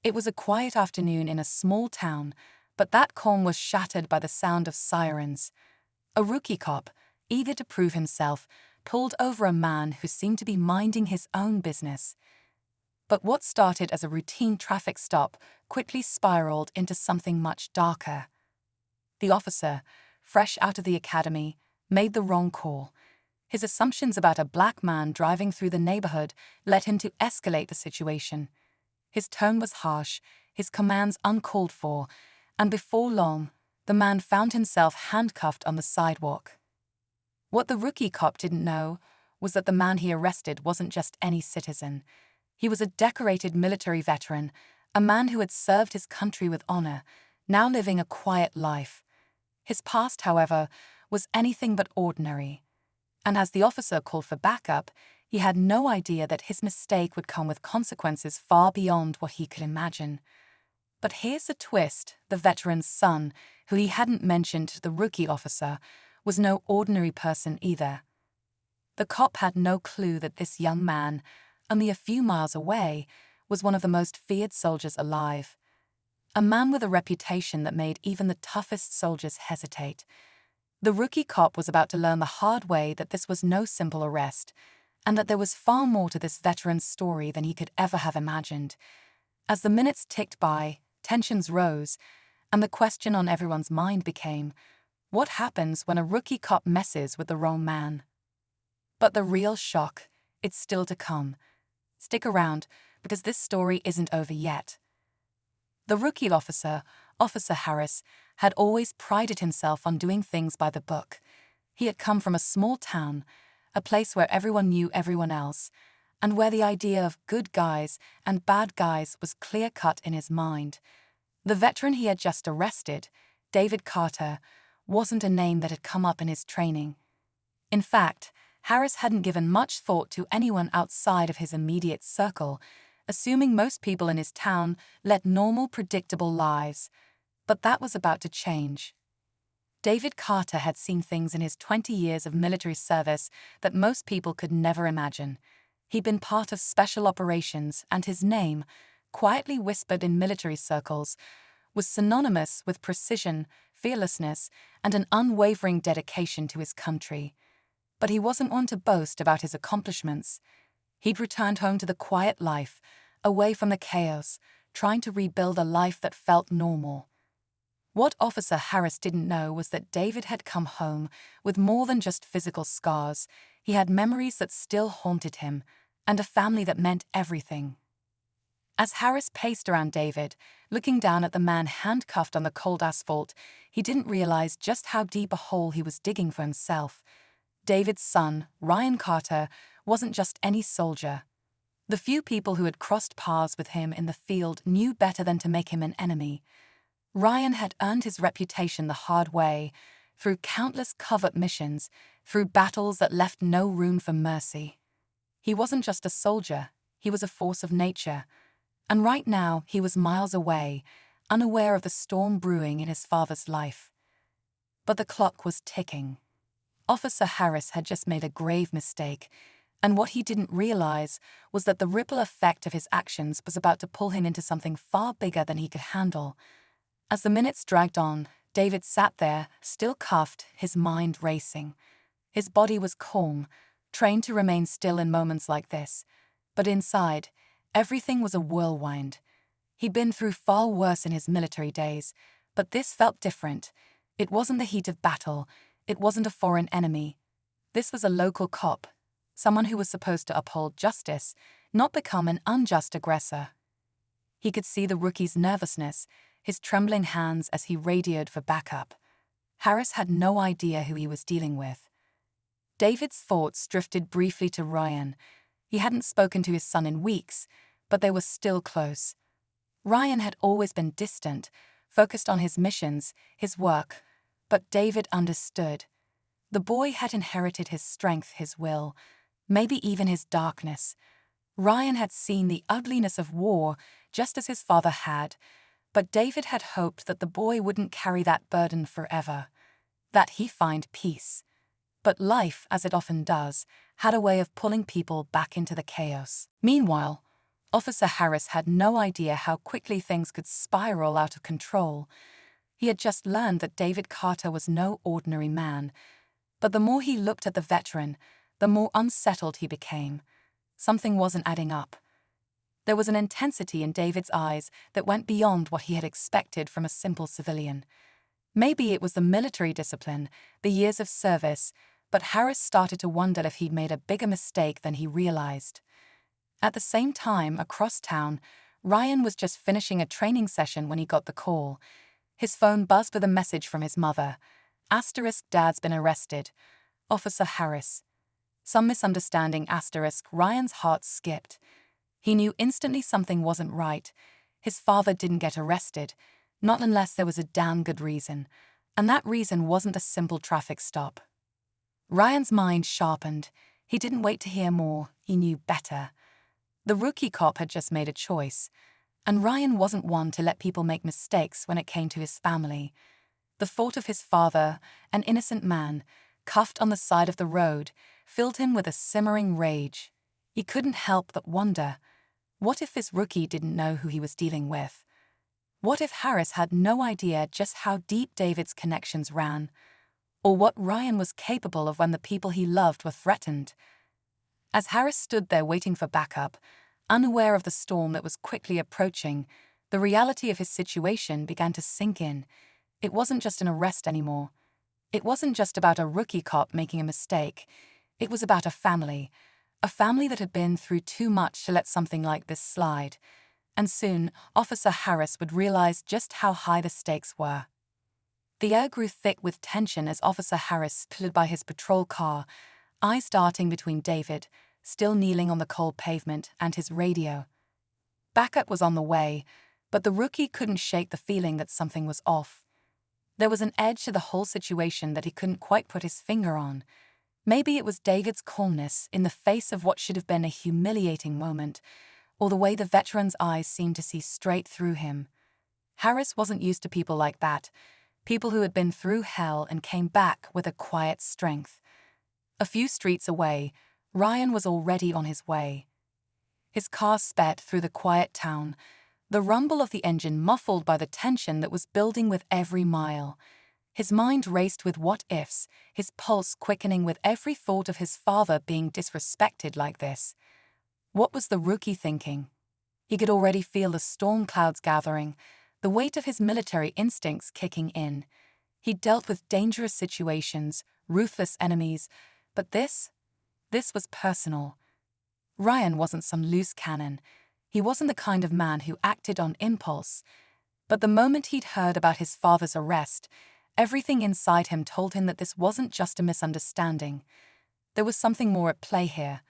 It was a quiet afternoon in a small town, but that calm was shattered by the sound of sirens. A rookie cop, eager to prove himself, pulled over a man who seemed to be minding his own business. But what started as a routine traffic stop quickly spiraled into something much darker. The officer, fresh out of the academy, made the wrong call. His assumptions about a black man driving through the neighborhood led him to escalate the situation. His tone was harsh, his commands uncalled for, and before long, the man found himself handcuffed on the sidewalk. What the rookie cop didn't know was that the man he arrested wasn't just any citizen. He was a decorated military veteran, a man who had served his country with honor, now living a quiet life. His past, however, was anything but ordinary. And as the officer called for backup, he had no idea that his mistake would come with consequences far beyond what he could imagine. But here's the twist: the veteran's son, who he hadn't mentioned to the rookie officer, was no ordinary person either. The cop had no clue that this young man, only a few miles away, was one of the most feared soldiers alive. A man with a reputation that made even the toughest soldiers hesitate. The rookie cop was about to learn the hard way that this was no simple arrest, and that there was far more to this veteran's story than he could ever have imagined. As the minutes ticked by, tensions rose, and the question on everyone's mind became, what happens when a rookie cop messes with the wrong man? But the real shock, it's still to come. Stick around, because this story isn't over yet. The rookie officer, Officer Harris, had always prided himself on doing things by the book. He had come from a small town, a place where everyone knew everyone else, and where the idea of good guys and bad guys was clear-cut in his mind. The veteran he had just arrested, David Carter, wasn't a name that had come up in his training. In fact, Harris hadn't given much thought to anyone outside of his immediate circle, assuming most people in his town led normal, predictable lives. But that was about to change. David Carter had seen things in his 20 years of military service that most people could never imagine. He'd been part of special operations, and his name, quietly whispered in military circles, was synonymous with precision, fearlessness, and an unwavering dedication to his country. But he wasn't one to boast about his accomplishments. He'd returned home to the quiet life, away from the chaos, trying to rebuild a life that felt normal. What Officer Harris didn't know was that David had come home with more than just physical scars. He had memories that still haunted him, and a family that meant everything. As Harris paced around David, looking down at the man handcuffed on the cold asphalt, he didn't realize just how deep a hole he was digging for himself. David's son, Ryan Carter, wasn't just any soldier. The few people who had crossed paths with him in the field knew better than to make him an enemy. Ryan had earned his reputation the hard way, through countless covert missions, through battles that left no room for mercy. He wasn't just a soldier, he was a force of nature. And right now, he was miles away, unaware of the storm brewing in his father's life. But the clock was ticking. Officer Harris had just made a grave mistake, and what he didn't realize was that the ripple effect of his actions was about to pull him into something far bigger than he could handle. As the minutes dragged on, David sat there, still cuffed, his mind racing. His body was calm, trained to remain still in moments like this. But inside, everything was a whirlwind. He'd been through far worse in his military days, but this felt different. It wasn't the heat of battle. It wasn't a foreign enemy. This was a local cop, someone who was supposed to uphold justice, not become an unjust aggressor. He could see the rookie's nervousness, his trembling hands as he radioed for backup. Harris had no idea who he was dealing with. David's thoughts drifted briefly to Ryan. He hadn't spoken to his son in weeks, but they were still close. Ryan had always been distant, focused on his missions, his work, but David understood. The boy had inherited his strength, his will, maybe even his darkness. Ryan had seen the ugliness of war just as his father had, but David had hoped that the boy wouldn't carry that burden forever, that he'd find peace. But life, as it often does, had a way of pulling people back into the chaos. Meanwhile, Officer Harris had no idea how quickly things could spiral out of control. He had just learned that David Carter was no ordinary man. But the more he looked at the veteran, the more unsettled he became. Something wasn't adding up. There was an intensity in David's eyes that went beyond what he had expected from a simple civilian. Maybe it was the military discipline, the years of service, but Harris started to wonder if he'd made a bigger mistake than he realized. At the same time, across town, Ryan was just finishing a training session when he got the call. His phone buzzed with a message from his mother. *, Dad's been arrested. Officer Harris. Some misunderstanding *, Ryan's heart skipped. He knew instantly something wasn't right. His father didn't get arrested, not unless there was a damn good reason, and that reason wasn't a simple traffic stop. Ryan's mind sharpened. He didn't wait to hear more, he knew better. The rookie cop had just made a choice, and Ryan wasn't one to let people make mistakes when it came to his family. The thought of his father, an innocent man, cuffed on the side of the road, filled him with a simmering rage. He couldn't help but wonder, what if this rookie didn't know who he was dealing with? What if Harris had no idea just how deep David's connections ran? Or what Ryan was capable of when the people he loved were threatened? As Harris stood there waiting for backup, unaware of the storm that was quickly approaching, the reality of his situation began to sink in. It wasn't just an arrest anymore. It wasn't just about a rookie cop making a mistake. It was about a family that had been through too much to let something like this slide. And soon, Officer Harris would realize just how high the stakes were. The air grew thick with tension as Officer Harris stood by his patrol car, eyes darting between David, still kneeling on the cold pavement, and his radio. Backup was on the way, but the rookie couldn't shake the feeling that something was off. There was an edge to the whole situation that he couldn't quite put his finger on. Maybe it was David's calmness in the face of what should have been a humiliating moment, or the way the veteran's eyes seemed to see straight through him. Harris wasn't used to people like that, people who had been through hell and came back with a quiet strength. A few streets away, Ryan was already on his way. His car sped through the quiet town, the rumble of the engine muffled by the tension that was building with every mile. His mind raced with what-ifs, his pulse quickening with every thought of his father being disrespected like this. What was the rookie thinking? He could already feel the storm clouds gathering, the weight of his military instincts kicking in. He'd dealt with dangerous situations, ruthless enemies, but this was personal. Ryan wasn't some loose cannon. He wasn't the kind of man who acted on impulse. But the moment he'd heard about his father's arrest, everything inside him told him that this wasn't just a misunderstanding. There was something more at play here.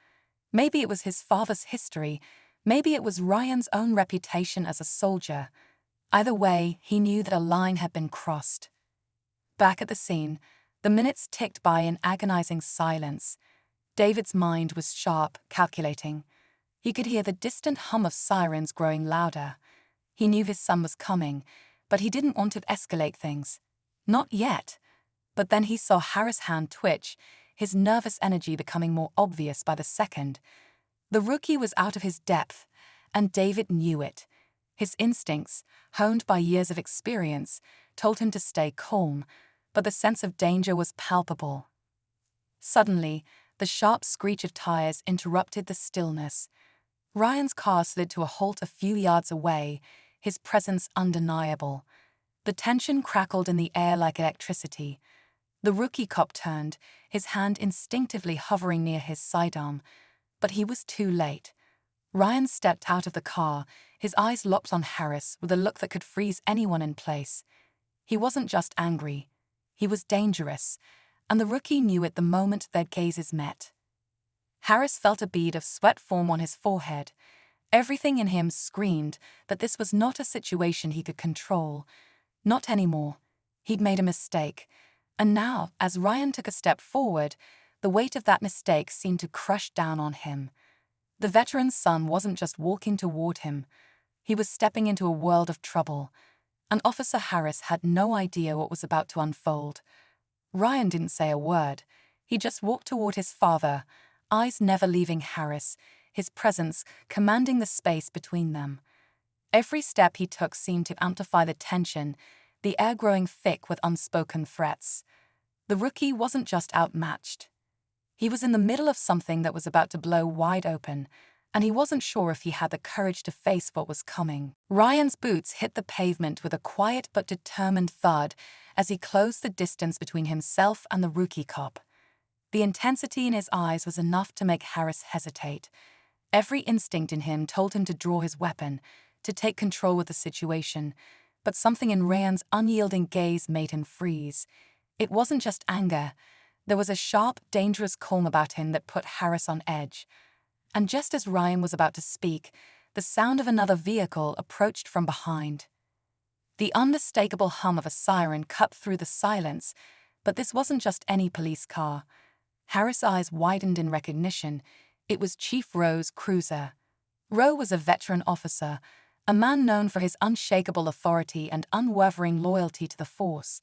Maybe it was his father's history. Maybe it was Ryan's own reputation as a soldier. Either way, he knew that a line had been crossed. Back at the scene, the minutes ticked by in agonizing silence. David's mind was sharp, calculating. He could hear the distant hum of sirens growing louder. He knew his son was coming, but he didn't want to escalate things. Not yet. But then he saw Harris' hand twitch, his nervous energy becoming more obvious by the second. The rookie was out of his depth, and David knew it. His instincts, honed by years of experience, told him to stay calm, but the sense of danger was palpable. Suddenly, the sharp screech of tires interrupted the stillness. Ryan's car slid to a halt a few yards away, his presence undeniable. The tension crackled in the air like electricity. The rookie cop turned, his hand instinctively hovering near his sidearm. But he was too late. Ryan stepped out of the car, his eyes locked on Harris with a look that could freeze anyone in place. He wasn't just angry. He was dangerous, and the rookie knew it the moment their gazes met. Harris felt a bead of sweat form on his forehead. Everything in him screamed that this was not a situation he could control. Not anymore. He'd made a mistake. And now, as Ryan took a step forward, the weight of that mistake seemed to crush down on him. The veteran's son wasn't just walking toward him. He was stepping into a world of trouble. And Officer Harris had no idea what was about to unfold. Ryan didn't say a word. He just walked toward his father, eyes never leaving Harris, his presence commanding the space between them. Every step he took seemed to amplify the tension, the air growing thick with unspoken threats. The rookie wasn't just outmatched. He was in the middle of something that was about to blow wide open, and he wasn't sure if he had the courage to face what was coming. Ryan's boots hit the pavement with a quiet but determined thud as he closed the distance between himself and the rookie cop. The intensity in his eyes was enough to make Harris hesitate. Every instinct in him told him to draw his weapon, to take control of the situation, but something in Ryan's unyielding gaze made him freeze. It wasn't just anger. There was a sharp, dangerous calm about him that put Harris on edge. And just as Ryan was about to speak, the sound of another vehicle approached from behind. The unmistakable hum of a siren cut through the silence, but this wasn't just any police car. Harris' eyes widened in recognition. It was Chief Rowe's cruiser. Rowe was a veteran officer, a man known for his unshakable authority and unwavering loyalty to the force.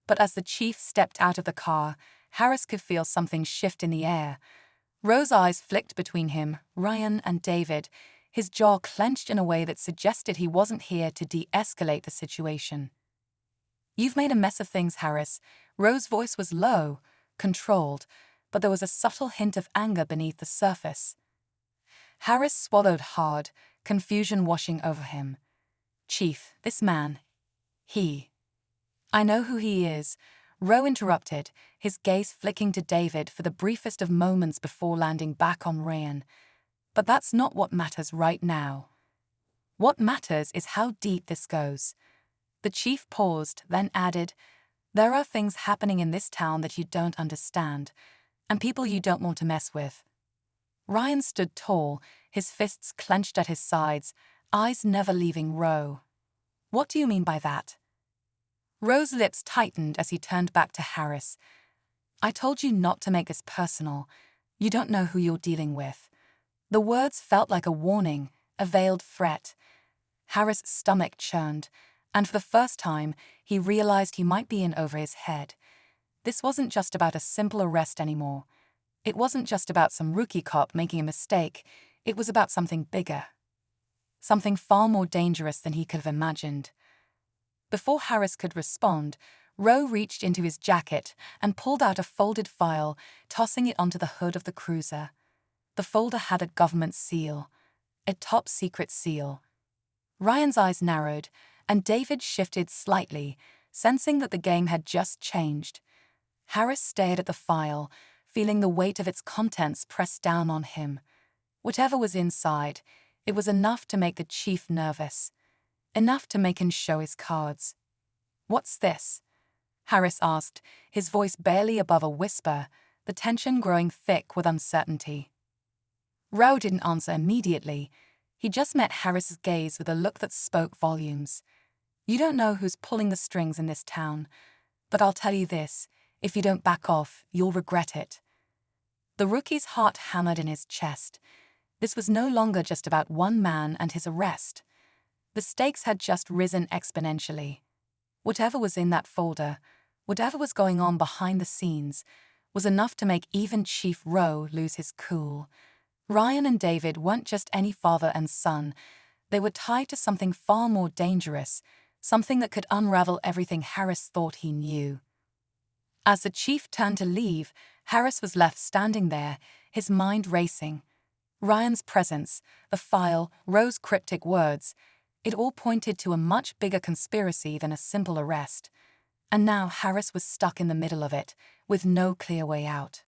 But as the chief stepped out of the car, Harris could feel something shift in the air. Rowe's eyes flicked between him, Ryan, and David, his jaw clenched in a way that suggested he wasn't here to de-escalate the situation. "You've made a mess of things, Harris." Rowe's voice was low, controlled, but there was a subtle hint of anger beneath the surface. Harris swallowed hard, confusion washing over him. "Chief, this man, I know who he is," Rowe interrupted, his gaze flicking to David for the briefest of moments before landing back on Ryan. "But that's not what matters right now. What matters is how deep this goes." The chief paused, then added, "There are things happening in this town that you don't understand, and people you don't want to mess with." Ryan stood tall, his fists clenched at his sides, eyes never leaving Rowe. "What do you mean by that?" Rowe's lips tightened as he turned back to Harris. "I told you not to make this personal. You don't know who you're dealing with." The words felt like a warning, a veiled threat. Harris' stomach churned, and for the first time, he realized he might be in over his head. This wasn't just about a simple arrest anymore. It wasn't just about some rookie cop making a mistake. It was about something bigger. Something far more dangerous than he could have imagined. Before Harris could respond, Rowe reached into his jacket and pulled out a folded file, tossing it onto the hood of the cruiser. The folder had a government seal, a top-secret seal. Ryan's eyes narrowed, and David shifted slightly, sensing that the game had just changed. Harris stared at the file, feeling the weight of its contents press down on him. Whatever was inside, it was enough to make the chief nervous. Enough to make him show his cards. "What's this?" Harris asked, his voice barely above a whisper, the tension growing thick with uncertainty. Rowe didn't answer immediately. He just met Harris's gaze with a look that spoke volumes. "You don't know who's pulling the strings in this town, but I'll tell you this, if you don't back off, you'll regret it." The rookie's heart hammered in his chest. This was no longer just about one man and his arrest. The stakes had just risen exponentially. Whatever was in that folder, whatever was going on behind the scenes, was enough to make even Chief Rowe lose his cool. Ryan and David weren't just any father and son. They were tied to something far more dangerous, something that could unravel everything Harris thought he knew. As the chief turned to leave, Harris was left standing there, his mind racing. Ryan's presence, the file, Rowe's cryptic words, it all pointed to a much bigger conspiracy than a simple arrest. And now Harris was stuck in the middle of it, with no clear way out.